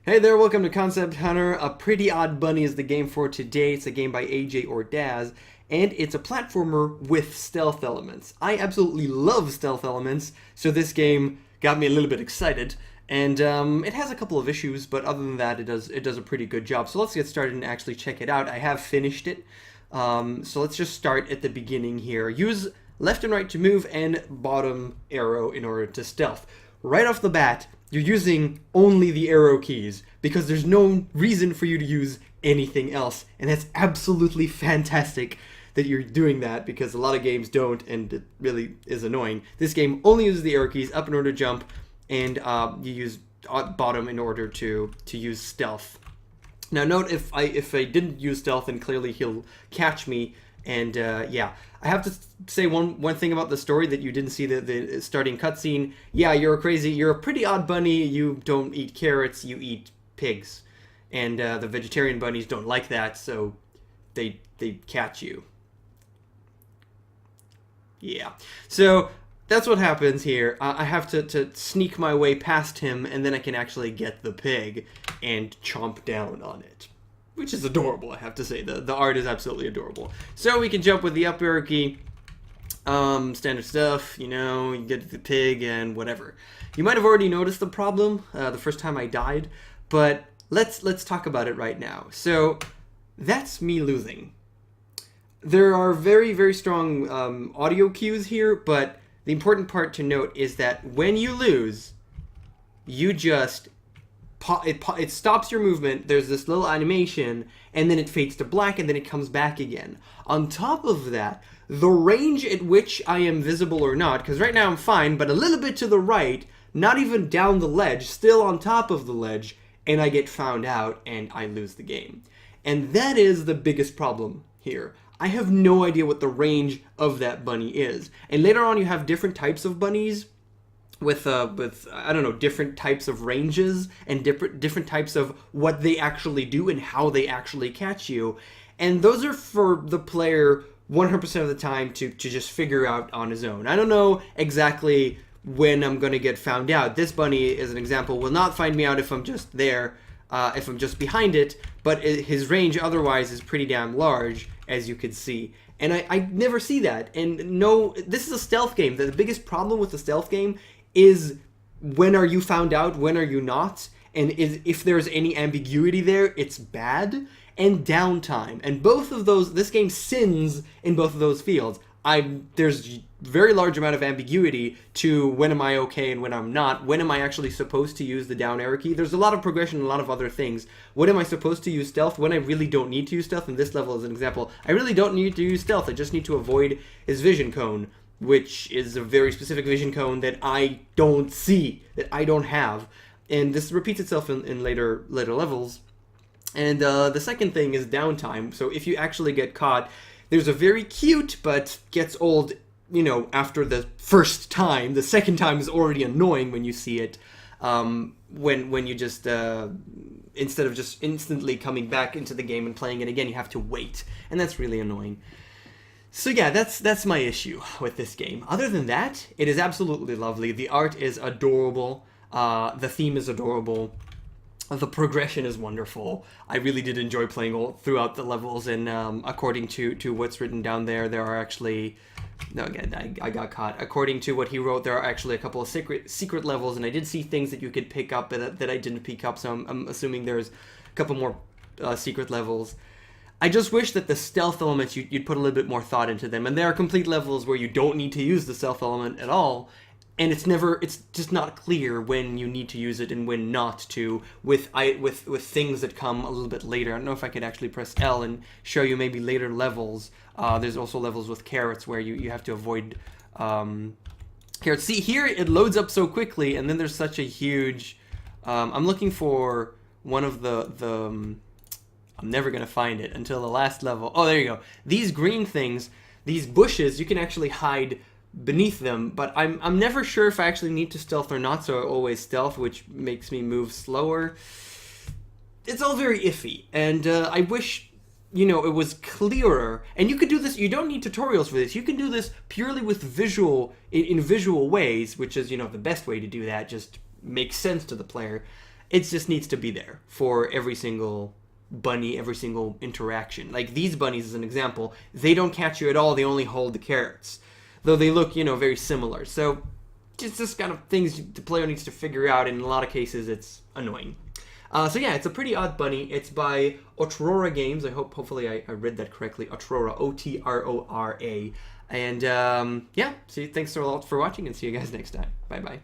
Hey there, welcome to Concept Hunter. A Pretty Odd Bunny is the game for today. It's a game by AJ or Daz, and it's a platformer with stealth elements. I absolutely love stealth elements, so this game got me a little bit excited. And it has a couple of issues, but other than that, it does a pretty good job. So let's get started and actually check it out. I have finished it. So let's just start at the beginning here. Use left and right to move and bottom arrow in order to stealth. Right off the bat, you're using only the arrow keys because there's no reason for you to use anything else. And that's absolutely fantastic that you're doing that because a lot of games don't, and it really is annoying. This game only uses the arrow keys up in order to jump, and you use bottom in order to use stealth. Now note, if I didn't use stealth, then clearly he'll catch me. And yeah, I have to say one thing about the story that you didn't see the starting cutscene. Yeah, you're a pretty odd bunny. You don't eat carrots, you eat pigs, and the vegetarian bunnies don't like that, so they catch you. Yeah, so that's what happens here. I have to sneak my way past him, and then I can actually get the pig and chomp down on it. Which is adorable, I have to say. The art is absolutely adorable. So we can jump with the up arrow key. Standard stuff, you know, you get the pig and whatever. You might have already noticed the problem the first time I died, but let's talk about it right now. So that's me losing. There are very, very strong audio cues here, but the important part to note is that when you lose, you just... It stops your movement, there's this little animation, and then it fades to black, and then it comes back again. On top of that, the range at which I am visible or not, because right now I'm fine, but a little bit to the right, not even down the ledge, still on top of the ledge, and I get found out, and I lose the game. And that is the biggest problem here. I have no idea what the range of that bunny is. And later on you have different types of bunnies, with I don't know, different types of ranges and different types of what they actually do and how they actually catch you, and those are for the player 100% of the time to just figure out on his own. I don't know exactly when I'm gonna get found out. This bunny, as an example, will not find me out if I'm just there, if I'm just behind it, but his range otherwise is pretty damn large, as you can see. And I never see that. And no, this is a stealth game. The biggest problem with the stealth game is when are you found out, when are you not, and if there's any ambiguity there, it's bad, and downtime. And both of those, this game sins in both of those fields. There's very large amount of ambiguity to when am I okay and when I'm not, when am I actually supposed to use the down arrow key. There's a lot of progression and a lot of other things. When am I supposed to use stealth, when I really don't need to use stealth. In this level, as an example, I really don't need to use stealth, I just need to avoid his vision cone, which is a very specific vision cone that I don't see, that I don't have. And this repeats itself in later levels. And the second thing is downtime. So if you actually get caught, there's a very cute, but gets old, you know, after the first time. The second time is already annoying when you see it. When you just, instead of just instantly coming back into the game and playing it again, you have to wait. And that's really annoying. So yeah, that's my issue with this game. Other than that, it is absolutely lovely. The art is adorable. The theme is adorable. The progression is wonderful. I really did enjoy playing all throughout the levels, and according to what's written down there, there are actually... No, again, I got caught. According to what he wrote, there are actually a couple of secret levels, and I did see things that you could pick up that I didn't pick up, so I'm assuming there's a couple more secret levels. I just wish that the stealth elements, you'd put a little bit more thought into them. And there are complete levels where you don't need to use the stealth element at all. And it's just not clear when you need to use it and when not to, with things that come a little bit later. I don't know if I could actually press L and show you maybe later levels. There's also levels with carrots where you have to avoid carrots. See, here it loads up so quickly, and then there's such a huge... I'm looking for one of the I'm never going to find it until the last level. Oh, there you go. These green things, these bushes, you can actually hide beneath them, but I'm never sure if I actually need to stealth or not, so I always stealth, which makes me move slower. It's all very iffy, and I wish, you know, it was clearer. And you could do this, you don't need tutorials for this. You can do this purely with in visual ways, which is, you know, the best way to do that, just makes sense to the player. It just needs to be there for every single bunny, every single interaction. Like these bunnies, as an example, they don't catch you at all. They only hold the carrots, though they look, very similar. So just kind of things the player needs to figure out, and in a lot of cases, it's annoying. So yeah, it's a pretty odd bunny. It's by Otrora Games. Hopefully I read that correctly. Otrora, Otrora. And yeah, thanks a lot for watching, and see you guys next time. Bye bye.